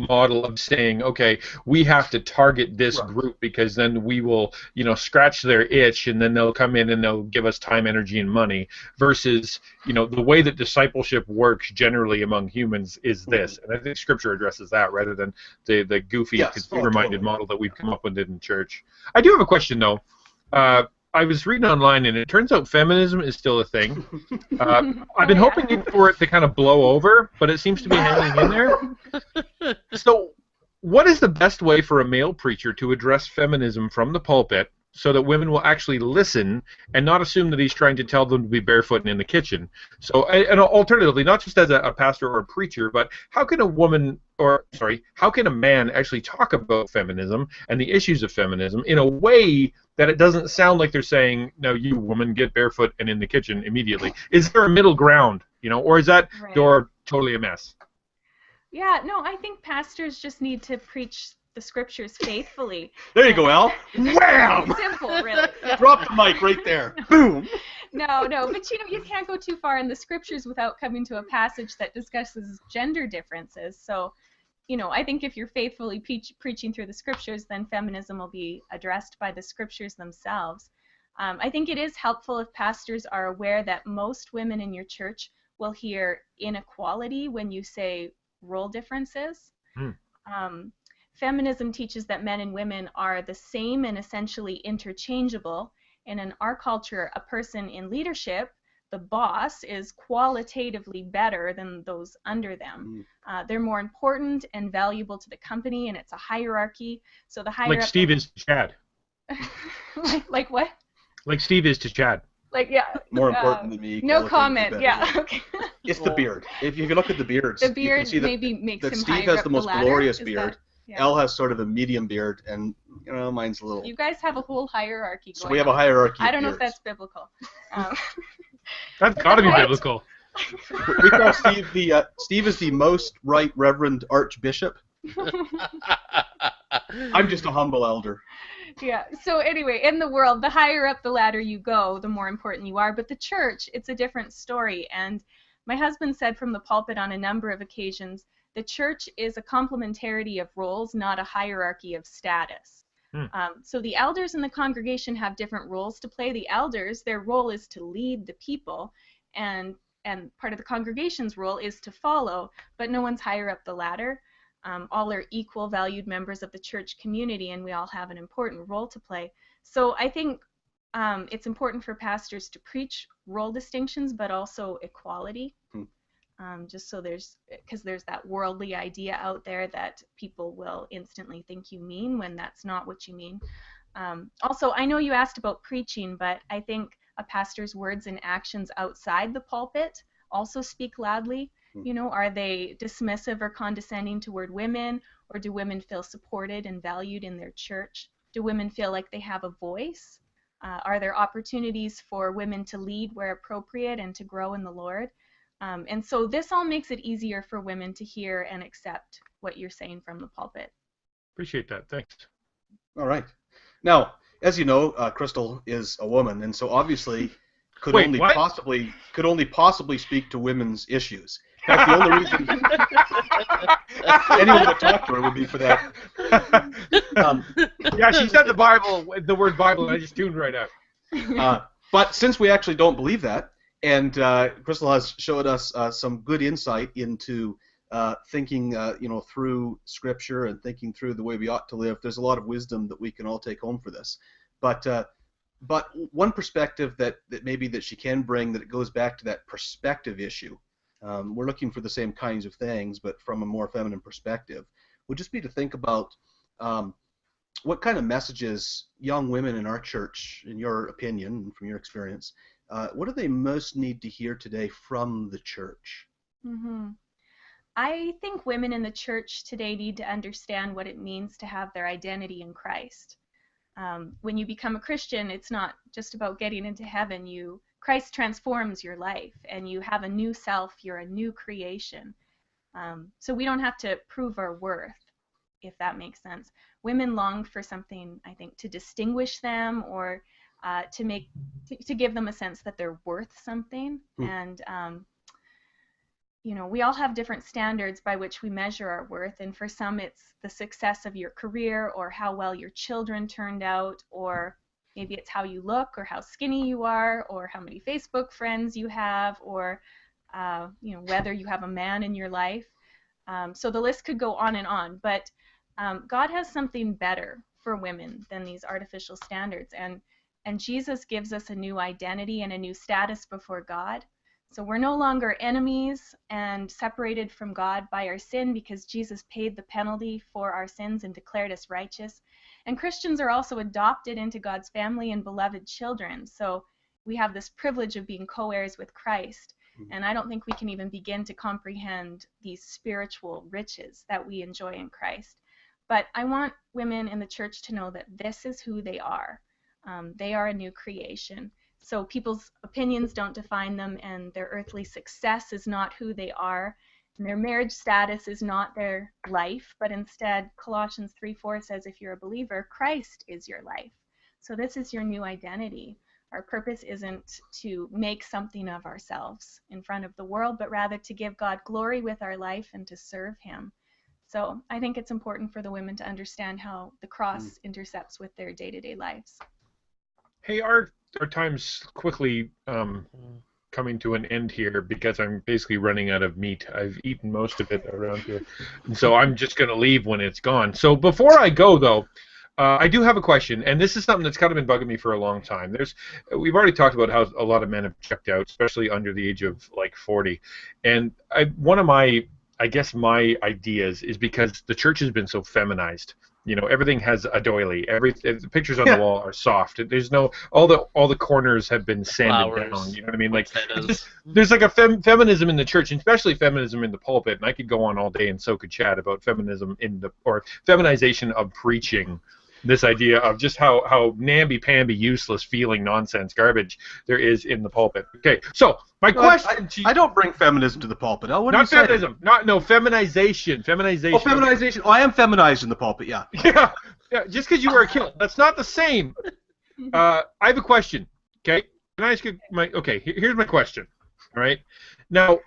model of saying, okay, we have to target this group because then we will, scratch their itch, and then they'll come in and they'll give us time, energy, and money, versus, the way that discipleship works generally among humans is this. And I think Scripture addresses that rather than the goofy consumer-minded model that we've come up with in church. I do have a question, though. I was reading online, and it turns out feminism is still a thing. I've been hoping for it to kind of blow over, but it seems to be hanging in there. So what is the best way for a male preacher to address feminism from the pulpit so that women will actually listen and not assume that he's trying to tell them to be barefoot and in the kitchen? So, and alternatively, not just as a pastor or a preacher, but how can how can a man actually talk about feminism and the issues of feminism in a way that it doesn't sound like they're saying, no, you woman, get barefoot and in the kitchen immediately? Is there a middle ground, or is that door totally a mess?
Yeah, no, I think pastors just need to preach the Scriptures faithfully.
There you go, Al. Wham!
Simple, really.
Drop the mic right there. Boom.
No, but you can't go too far in the Scriptures without coming to a passage that discusses gender differences. So, I think if you're faithfully preaching through the Scriptures, then feminism will be addressed by the Scriptures themselves. I think it is helpful if pastors are aware that most women in your church will hear inequality when you say role differences. Feminism teaches that men and women are the same and essentially interchangeable. And in our culture, a person in leadership, the boss, is qualitatively better than those under them. They're more important and valuable to the company, and it's a hierarchy. So the higher
like
up
Steve is to Chad.
like what?
Like Steve is to Chad.
Like, yeah.
More important than me.
No comment. Yeah. Okay.
It's the beard. If you look at the beards,
the beard
you can see
maybe makes
that
him
Steve
higher
has
up
the most
ladder.
glorious
Is
beard.
that- yeah.
Al has sort of a medium beard, and mine's a little.
You guys have a whole hierarchy going
So we have a
on.
hierarchy.
I don't know if
beards.
that's biblical.
That's got to be biblical.
We call Steve Steve is the most right Reverend Archbishop. I'm just a humble elder.
Yeah. So anyway, in the world, the higher up the ladder you go, the more important you are. But the church, it's a different story. And my husband said from the pulpit on a number of occasions, the church is a complementarity of roles, not a hierarchy of status. So the elders in the congregation have different roles to play. The elders, their role is to lead the people, and part of the congregation's role is to follow, but no one's higher up the ladder. All are equal valued members of the church community, and we all have an important role to play. So I think it's important for pastors to preach role distinctions, but also equality. Just so because there's that worldly idea out there that people will instantly think you mean when that's not what you mean. Also, I know you asked about preaching, but I think a pastor's words and actions outside the pulpit also speak loudly. You know, are they dismissive or condescending toward women, or do women feel supported and valued in their church? Do women feel like they have a voice? Are there opportunities for women to lead where appropriate and to grow in the Lord? And so this all makes it easier for women to hear and accept what you're saying from the pulpit.
Appreciate that. Thanks.
All right. Now, as you know, Christel is a woman, and so obviously could only possibly speak to women's issues. In fact, the only reason anyone would talk to her would be for that.
Yeah, she said the word Bible, and I just tuned right out.
But since we actually don't believe that, and Christel has showed us some good insight into thinking, through Scripture and thinking through the way we ought to live. There's a lot of wisdom that we can all take home for this. But one perspective that maybe that she can bring, that it goes back to that perspective issue. We're looking for the same kinds of things, but from a more feminine perspective, would just be to think about what kind of messages young women in our church, in your opinion and from your experience, what do they most need to hear today from the church?
Mm-hmm. I think women in the church today need to understand what it means to have their identity in Christ. When you become a Christian, it's not just about getting into heaven. Christ transforms your life, and you have a new self. You're a new creation. So we don't have to prove our worth, if that makes sense. Women long for something, I think, to distinguish them, or to give them a sense that they're worth something. And we all have different standards by which we measure our worth, and for some it's the success of your career, or how well your children turned out, or maybe it's how you look, or how skinny you are, or how many Facebook friends you have, or whether you have a man in your life. So the list could go on and on, but God has something better for women than these artificial standards, and Jesus gives us a new identity and a new status before God. So we're no longer enemies and separated from God by our sin, because Jesus paid the penalty for our sins and declared us righteous. And Christians are also adopted into God's family and beloved children. So we have this privilege of being co-heirs with Christ. And I don't think we can even begin to comprehend these spiritual riches that we enjoy in Christ. But I want women in the church to know that this is who they are. They are a new creation. So people's opinions don't define them, and their earthly success is not who they are, and their marriage status is not their life, but instead Colossians 3:4 says, if you're a believer, Christ is your life. So this is your new identity. Our purpose isn't to make something of ourselves in front of the world, but rather to give God glory with our life and to serve Him. So I think it's important for the women to understand how the cross intercepts with their day-to-day lives.
Hey, our time's quickly coming to an end here, because I'm basically running out of meat. I've eaten most of it around here, and so I'm just going to leave when it's gone. So before I go, though, I do have a question, and this is something that's kind of been bugging me for a long time. We've already talked about how a lot of men have checked out, especially under the age of like 40, and one of my ideas is because the church has been so feminized. Everything has a doily. The pictures on the wall are soft. There's all the corners have been sanded down. You know what I mean? Like there's like a feminism in the church, and especially feminism in the pulpit. And I could go on all day, and so could Chad, about feminism or feminization of preaching this idea of just how namby-pamby, useless, feeling nonsense garbage there is in the pulpit. Okay, so my question to you,
I don't bring feminism to the pulpit. Oh, what are you
not
saying?
feminism, feminization.
Oh, feminization. Oh, I am feminized in the pulpit, yeah.
Yeah, just because you wear a kilt, that's not the same. I have a question. Okay, can I ask you here's my question. All right, now,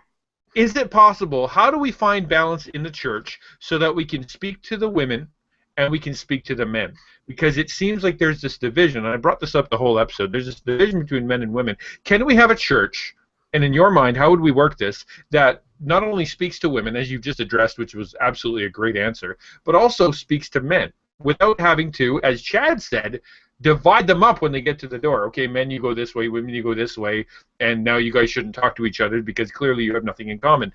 is it possible? How do we find balance in the church so that we can speak to the women and we can speak to the men? Because it seems like there's this division, and I brought this up the whole episode. There's this division between men and women. Can we have a church? And in your mind, how would we work this that not only speaks to women, as you've just addressed, which was absolutely a great answer, but also speaks to men without having to, as Chad said, divide them up when they get to the door. Okay, men, you go this way, women, you go this way, and now you guys shouldn't talk to each other because clearly you have nothing in common.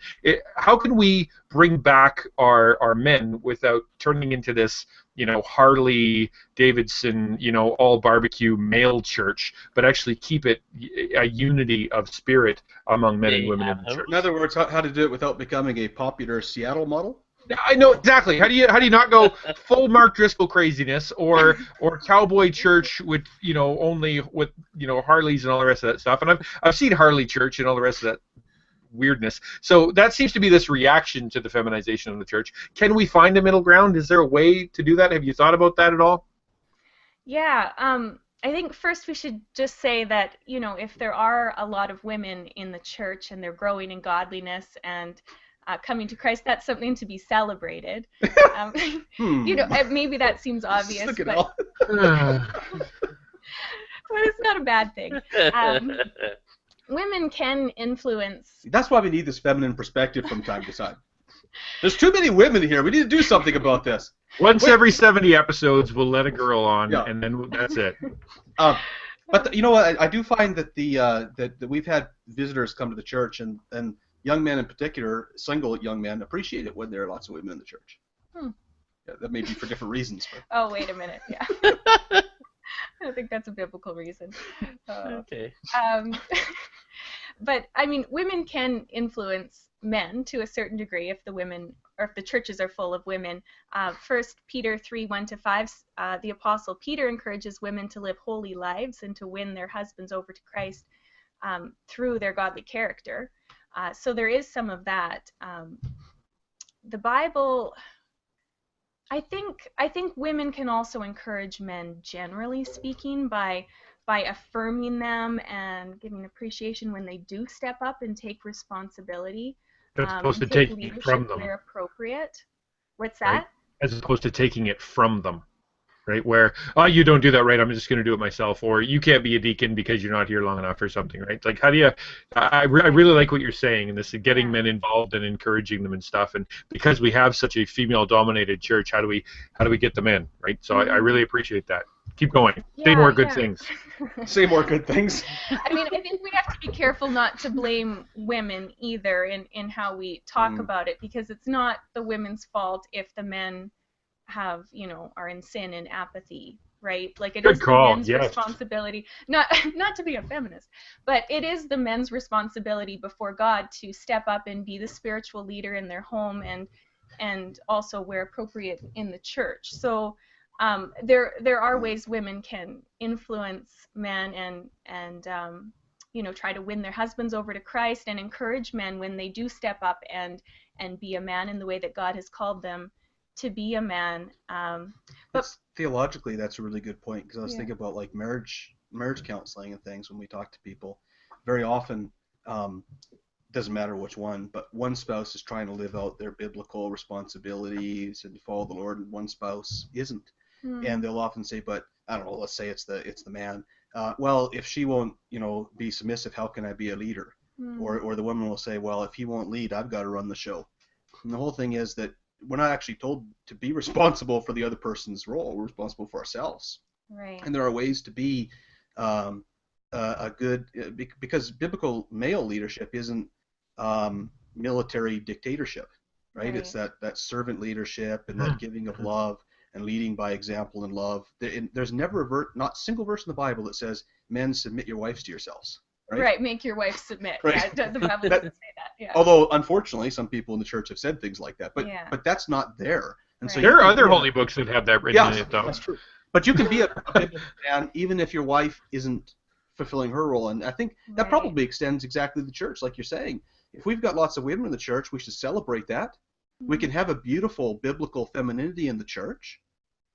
How can we bring back our men without turning into this, Harley Davidson, all barbecue male church, but actually keep it a unity of spirit among men and women in the church?
In other words, how to do it without becoming a popular Seattle model?
I know exactly. How do you not go full Mark Driscoll craziness or cowboy church with only with Harleys and all the rest of that stuff? And I've seen Harley church and all the rest of that weirdness. So that seems to be this reaction to the feminization of the church. Can we find a middle ground? Is there a way to do that? Have you thought about that at all?
Yeah. I think first we should just say that if there are a lot of women in the church and they're growing in godliness and coming to Christ, that's something to be celebrated. Maybe that seems obvious, but it's not a bad thing. Women can influence.
That's why we need this feminine perspective from time to time. There's too many women here. We need to do something about this.
Once every 70 episodes, we'll let a girl on, and then that's it.
But you know what? I do find that that we've had visitors come to the church, and young men in particular, single young men, appreciate it when there are lots of women in the church. Yeah, that may be for different reasons. But.
Oh, wait a minute. Yeah. I don't think that's a biblical reason.
Okay.
But, I mean, women can influence men to a certain degree if the churches are full of women. 1 Peter 3:1-5, the Apostle Peter encourages women to live holy lives and to win their husbands over to Christ through their godly character. So there is some of that. The Bible, I think women can also encourage men, generally speaking, by affirming them and giving appreciation when they do step up and take responsibility.
As opposed to taking it from them.
Where appropriate. What's that?
Right? As opposed to taking it from them. Right, where you don't do that right, I'm just going to do it myself, or you can't be a deacon because you're not here long enough, or something, right? Like, how do you? I really like what you're saying, and this getting men involved and encouraging them and stuff. And because we have such a female-dominated church, how do we get them in, right? So I really appreciate that. Keep going. Say more good things.
Say more good things.
I mean, I think we have to be careful not to blame women either in how we talk about it, because it's not the women's fault if the men have are in sin and apathy, right? Like, it is the men's responsibility, not to be a feminist, but it is the men's responsibility before God to step up and be the spiritual leader in their home and also where appropriate in the church. So there are ways women can influence men and try to win their husbands over to Christ and encourage men when they do step up and be a man in the way that God has called them to be a man. But
theologically, that's a really good point, because I was thinking about like marriage counseling and things. When we talk to people, very often doesn't matter which one, but one spouse is trying to live out their biblical responsibilities and follow the Lord, and one spouse isn't. And they'll often say, but I don't know, let's say it's the man. Well, if she won't be submissive, how can I be a leader? Or the woman will say, well, if he won't lead, I've got to run the show. And the whole thing is that we're not actually told to be responsible for the other person's role. We're responsible for ourselves.
Right.
And there are ways to be a good, because biblical male leadership isn't military dictatorship, right? It's that servant leadership and that giving of love and leading by example and love. There's never not a single verse in the Bible that says, men, submit your wives to yourselves. Right?
Make your wife submit.
Right.
Yeah, the Bible doesn't say that. Yeah.
Although, unfortunately, some people in the church have said things like that. But that's not there. And so
there are other holy books that have that written in it, though.
That's true. But you can be a biblical man even if your wife isn't fulfilling her role, and I think that probably extends exactly to the church, like you're saying. If we've got lots of women in the church, we should celebrate that. We can have a beautiful biblical femininity in the church,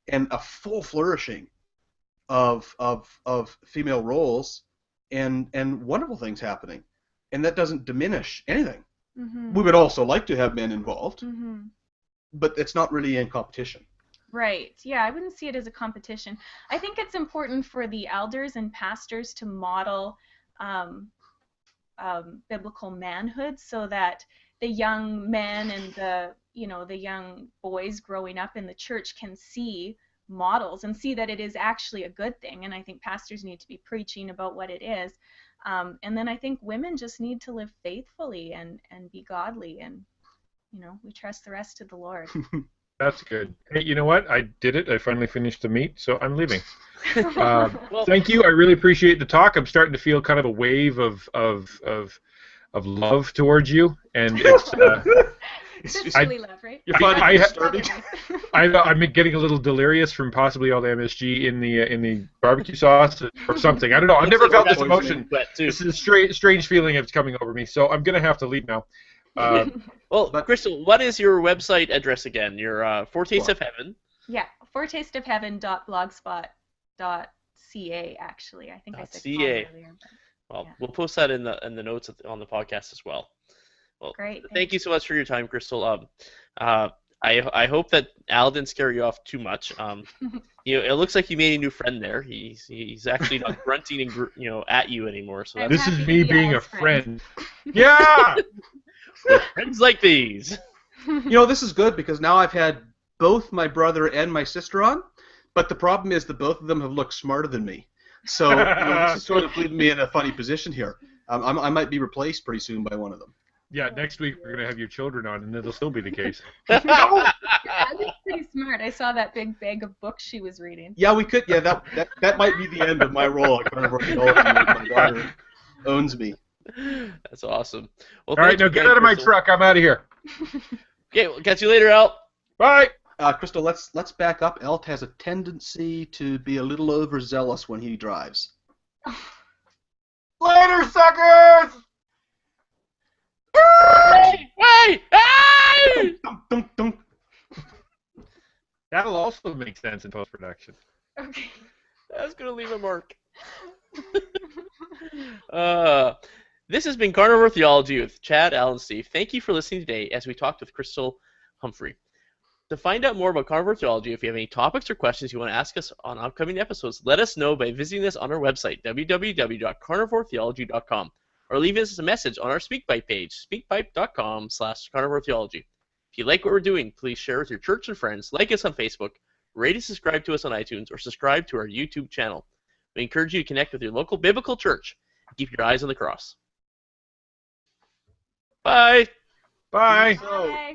and a full flourishing of female roles, and wonderful things happening, and that doesn't diminish anything. We would also like to have men involved, but it's not really in competition.
Right. Yeah, I wouldn't see it as a competition. I think it's important for the elders and pastors to model biblical manhood, so that the young men and the young boys growing up in the church can see models and see that it is actually a good thing. And I think pastors need to be preaching about what it is. And then I think women just need to live faithfully and be godly, and we trust the rest to the Lord.
That's good. Hey, you know what? I did it. I finally finished the meat, so I'm leaving. Thank you. I really appreciate the talk. I'm starting to feel kind of a wave of love towards you, and it's.
It's really love, right?
You're finding it disturbing.
I'm getting a little delirious from possibly all the MSG in the barbecue sauce or something. I don't know. I've never felt this emotion. This is a strange feeling that's coming over me. So I'm gonna have to leave now.
Well, Christel, what is your website address again? Your Foretaste of Heaven.
Yeah, foretasteofheaven.blogspot.ca. Actually, I think I said
.ca.
earlier.
Well, we'll post that in the notes on the podcast as well. Well,
great.
Thank you so much for your time, Christel. I hope that Al didn't scare you off too much. It looks like you made a new friend there. He's actually not grunting and at you anymore. So
this is me being a friend. Yeah.
Friends like these.
This is good because now I've had both my brother and my sister on, but the problem is that both of them have looked smarter than me. So this is sort of leaving me in a funny position here. I might be replaced pretty soon by one of them.
Yeah, next week we're going to have your children on, and it'll still be the case.
That's pretty smart. I saw that big bag of books she was reading.
Yeah, we could. Yeah, that might be the end of my role. I kind of my daughter owns me.
That's awesome. Well,
all right, now get out of my truck. I'm out of here.
Okay, we'll catch you later, Al.
Bye.
Christel, let's back up. Elt has a tendency to be a little overzealous when he drives.
Later, suckers!
Hey!
Dunk, dunk, dunk.
That'll also make sense in post-production.
Okay.
That's going to leave a mark. This has been Carnivore Theology with Chad, Al, and Steve. Thank you for listening today as we talked with Christel Humfrey. To find out more about Carnivore Theology, if you have any topics or questions you want to ask us on upcoming episodes, let us know by visiting us on our website, www.carnivoretheology.com, or leave us a message on our SpeakPipe page, speakpipe.com/carnivoretheology. If you like what we're doing, please share with your church and friends, like us on Facebook, rate and subscribe to us on iTunes, or subscribe to our YouTube channel. We encourage you to connect with your local biblical church and keep your eyes on the cross. Bye.
Bye.
Bye.